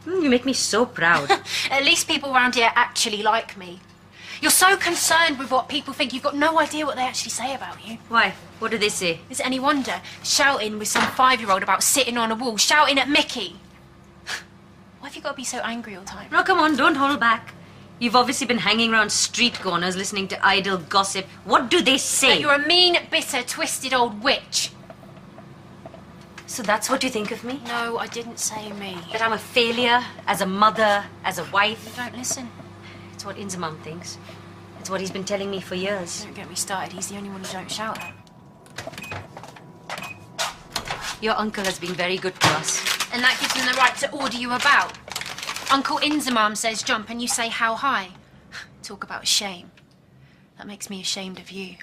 You make me so proud. At least people around here actually like me. You're so concerned with what people think, you've got no idea what they actually say about you. Why? What do they say? Is it any wonder? Shouting with some 5-year-old about sitting on a wall, shouting at Mickey. Why have you got to be so angry all the time? No, come on, don't hold back. You've obviously been hanging around street corners listening to idle gossip. What do they say? That you're a mean, bitter, twisted old witch. So that's what you think of me? No, I didn't say me. That I'm a failure as a mother, as a wife? You don't listen. It's what Inzamam thinks. It's what he's been telling me for years. Don't get me started. He's the only one who don't shout at. Your uncle has been very good to us. And that gives him the right to order you about. Uncle Inzamam says jump and you say how high. Talk about shame. That makes me ashamed of you.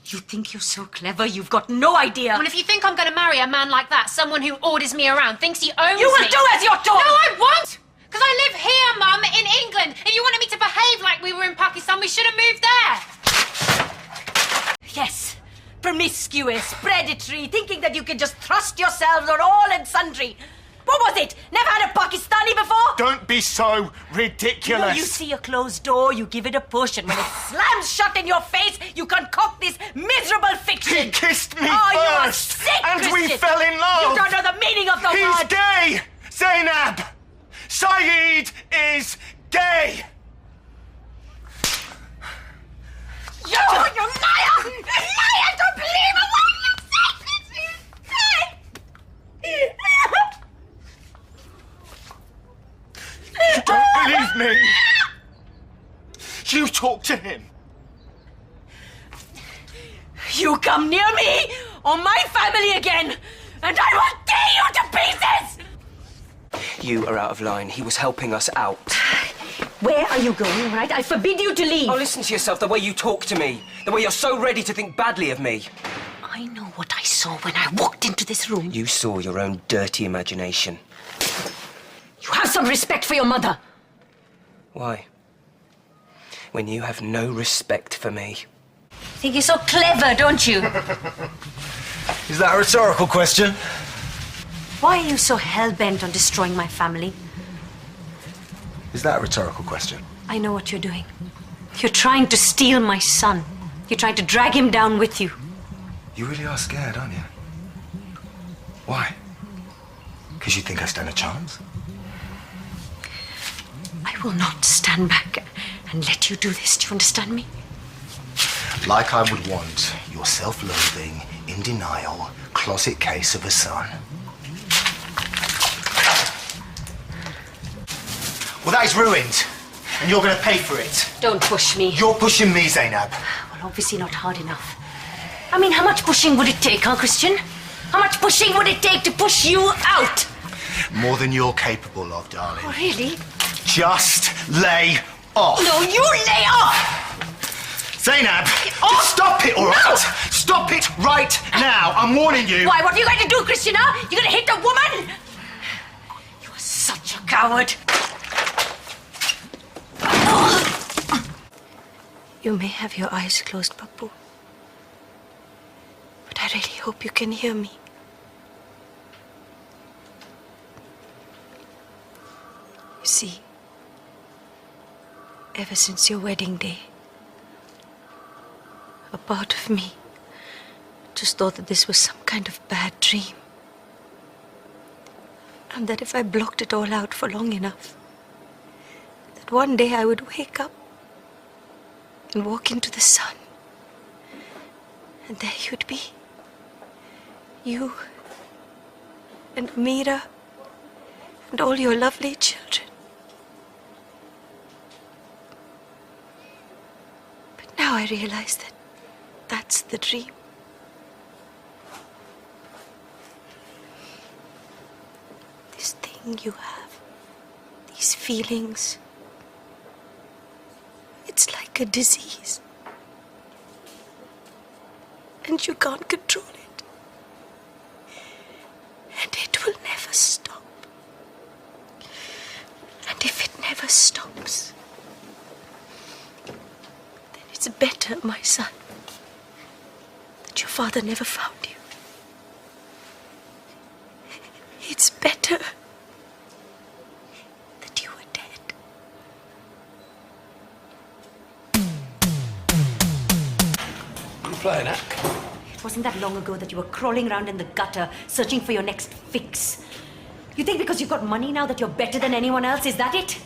You think you're so clever, you've got no idea. Well, if you think I'm going to marry a man like that, someone who orders me around, thinks he owns me... You will do as you're told! No, I won't! Because I live here, Mum, in England. If you wanted me to behave like we were in Pakistan, we should have moved there. Yes. Promiscuous, predatory, thinking that you can just thrust yourselves on all and sundry. What was it? Never had a Pakistani before? Don't be so ridiculous. You see a closed door, you give it a push, and when it slams shut in your face, you concoct this miserable fiction. He kissed me first, first, you are sick, and Christian. we fell in love. You don't know the meaning of the word. He's gay, Zainab. Saeed is gay. You liar! Liar! Don't believe a word you say! You don't believe me. You talk to him. You come near me or my family again, and I will tear you to pieces! You are out of line. He was helping us out. Where are you going, right? I forbid you to leave. Oh, listen to yourself, the way you talk to me. The way you're so ready to think badly of me. I know what I saw when I walked into this room. You saw your own dirty imagination. You have some respect for your mother. Why? When you have no respect for me. You think you're so clever, don't you? Is that a rhetorical question? Why are you so hell-bent on destroying my family? Is that a rhetorical question? I know what you're doing. You're trying to steal my son. You're trying to drag him down with you. You really are scared, aren't you? Why? Because you think I stand a chance? I will not stand back and let you do this. Do you understand me? Like I would want your self-loathing, in denial, closet case of a son. Well, that is ruined, and you're going to pay for it. Don't push me. You're pushing me, Zainab. Well, obviously not hard enough. I mean, how much pushing would it take, huh, Christian? How much pushing would it take to push you out? More than you're capable of, darling. Oh, really? Just lay off. No, you lay off! Zainab, off! Stop it, all right? No! Stop it right now. I'm warning you. Why, what are you going to do, Christian, huh? You're going to hit a woman? You are such a coward. You may have your eyes closed, Babu. But I really hope you can hear me. You see, ever since your wedding day, a part of me just thought that this was some kind of bad dream. And that if I blocked it all out for long enough, that one day I would wake up and walk into the sun. And there you'd be. You and Mira and all your lovely children. But now I realize that that's the dream. This thing you have, these feelings, it's like a disease. And you can't control it. And it will never stop. And if it never stops, then it's better, my son, that your father never found you. It's better. playing at? It wasn't that long ago that you were crawling around in the gutter, searching for your next fix. You think because you've got money now that you're better than anyone else, is that it?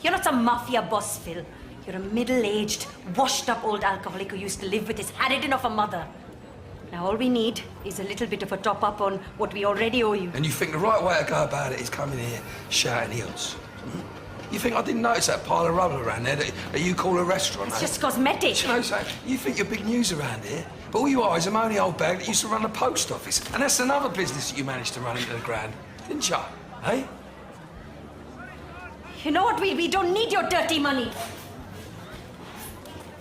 You're not some mafia boss, Phil. You're a middle-aged, washed-up old alcoholic who used to live with his Harridan of a mother. Now all we need is a little bit of a top-up on what we already owe you. And you think the right way to go about it is coming here shouting heels? You think I didn't notice that pile of rubble around there that you call a restaurant? It's just cosmetic. You know, so you think you're big news around here, but all you are is a moany old bag that used to run the post office. And that's another business that you managed to run into the ground, didn't you? Eh? You know what? We don't need your dirty money.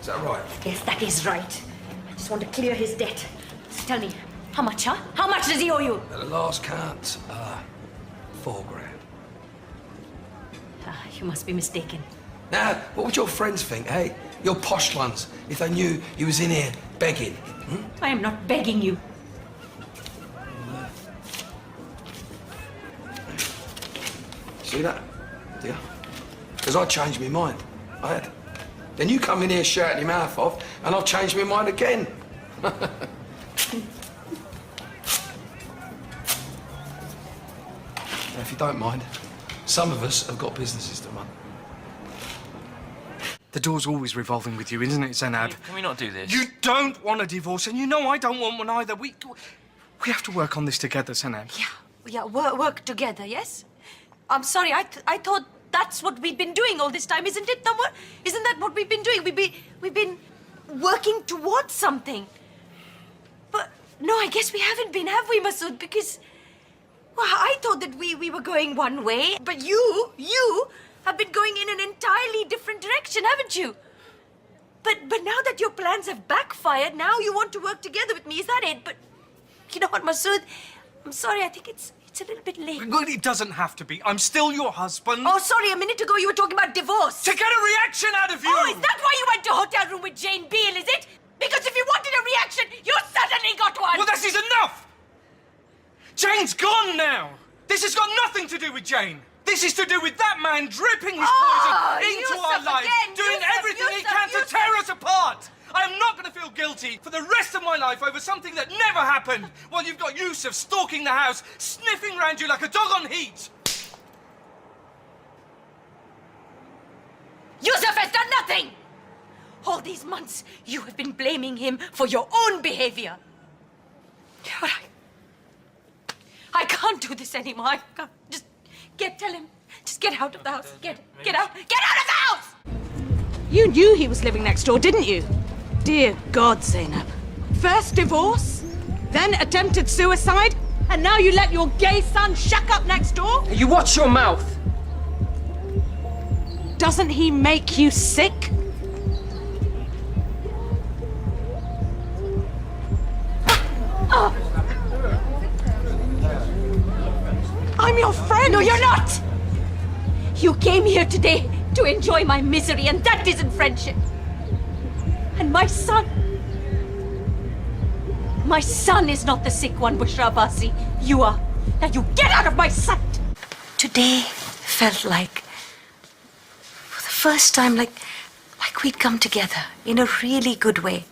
Is that right? Yes, that is right. I just want to clear his debt. So tell me, how much, huh? How much does he owe you? At the last count, $4 grand. You must be mistaken. Now, what would your friends think, eh? Your posh ones, if they knew you was in here begging? I am not begging you. See that? Do you? Because I changed my mind. I had. Then you come in here shouting your mouth off, and I've changed my mind again. Now, if you don't mind, some of us have got businesses to run. The door's always revolving with you, isn't it, Zainab? Can we not do this? You don't want a divorce, and you know I don't want one either. We have to work on this together, Zainab. Yeah, work together, yes? I'm sorry, I thought that's what we've been doing all this time, isn't it, Tamar? Isn't that what we've been doing? We've been working towards something. But no, I guess we haven't been, have we, Masood? Because, well, I thought that we were going one way, but you have been going in an entirely different direction, haven't you? But now that your plans have backfired, now you want to work together with me, is that it? But you know what, Masood? I'm sorry, I think it's a little bit late. Well, it doesn't have to be. I'm still your husband. Oh, sorry, a minute ago you were talking about divorce. To get a reaction out of you! Oh, is that why you went to hotel room with Jane Beale, is it? Because if you wanted a reaction, you suddenly got one! Well, this is enough! Jane's gone now! This has got nothing to do with Jane! This is to do with that man dripping his poison into Yusuf our lives, again, doing Yusuf, everything he Yusuf, can to Yusuf. tear us apart! I am not going to feel guilty for the rest of my life over something that never happened, while you've got Yusuf stalking the house, sniffing round you like a dog on heat! Yusuf has done nothing! All these months, you have been blaming him for your own behavior. But I can't do this anymore. I can't. Tell him. Just get out of the house. Get out of the house! You knew he was living next door, didn't you? Dear God, Zainab. First divorce, then attempted suicide, and now you let your gay son shack up next door? You watch your mouth! Doesn't he make you sick? I'm your friend! No, you're not! You came here today to enjoy my misery, and that isn't friendship. And my son is not the sick one, Bushra Abbasi. You are. Now you get out of my sight! Today felt like, for the first time, like we'd come together in a really good way.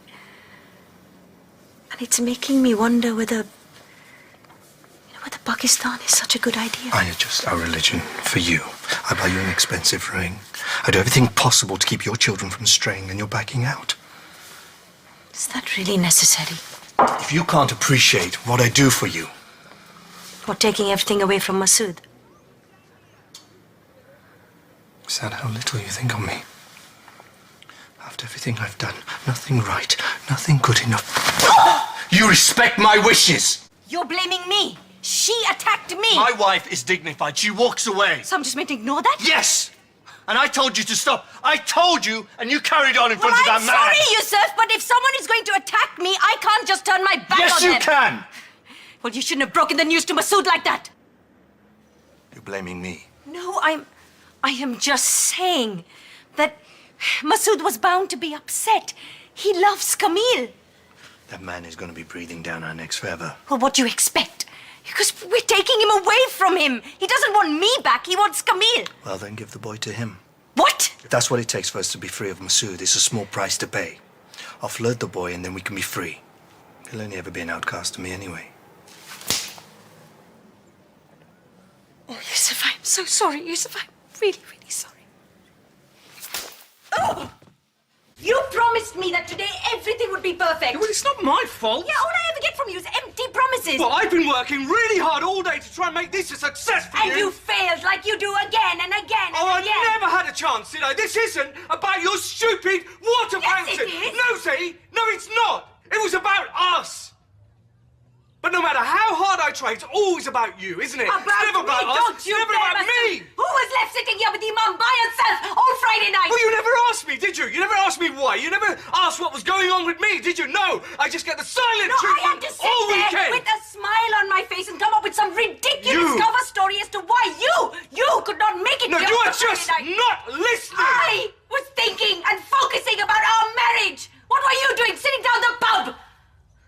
And it's making me wonder whether Pakistan is such a good idea. I adjust our religion for you. I buy you an expensive ring. I do everything possible to keep your children from straying, and you're backing out. Is that really necessary? If you can't appreciate what I do for you... Or taking everything away from Masood? Is that how little you think of me? After everything I've done, nothing right, nothing good enough. You respect my wishes! You're blaming me! She attacked me! My wife is dignified. She walks away. So I'm just meant to ignore that? Yes! And I told you to stop. I told you, and you carried on in front of that I'm man. sorry, Yusuf, but if someone is going to attack me, I can't just turn my back Yes, on them. you can! Well, you shouldn't have broken the news to Masood like that. You're blaming me. No, I am just saying that Masood was bound to be upset. He loves Camille. That man is going to be breathing down our necks forever. Well, what do you expect? Because we're taking him away from him. He doesn't want me back. He wants Camille. Well, then give the boy to him. What? If that's what it takes for us to be free of Masood, it's a small price to pay. I'll flirt the boy and then we can be free. He'll only ever be an outcast to me anyway. Oh, Yusuf, I'm so sorry, Yusuf. I'm really, really sorry. Oh! You promised me that today everything would be perfect. Well, it's not my fault. Yeah, all I ever get from you is empty promises. Well, I've been working really hard all day to try and make this a success for And you failed like you do again and again and Oh, again. I never had a chance, did I? This isn't about your stupid water Yes, fountain. it is. No, Z. No, it's not. It was about us. But no matter how hard I try, it's always about you, isn't it? About it's never me, about us. don't It's you never blame about us. me. Who was left sitting here with the Imam by herself all Friday night? Well, you never asked me, did you? You never asked me why. You never asked what was going on with me, did you? No, I just get the silent No, I treatment had to sit all there weekend. with a smile on my face and come up with some ridiculous You. cover story as to why you could not make it No, here you on are Friday just night. not listening.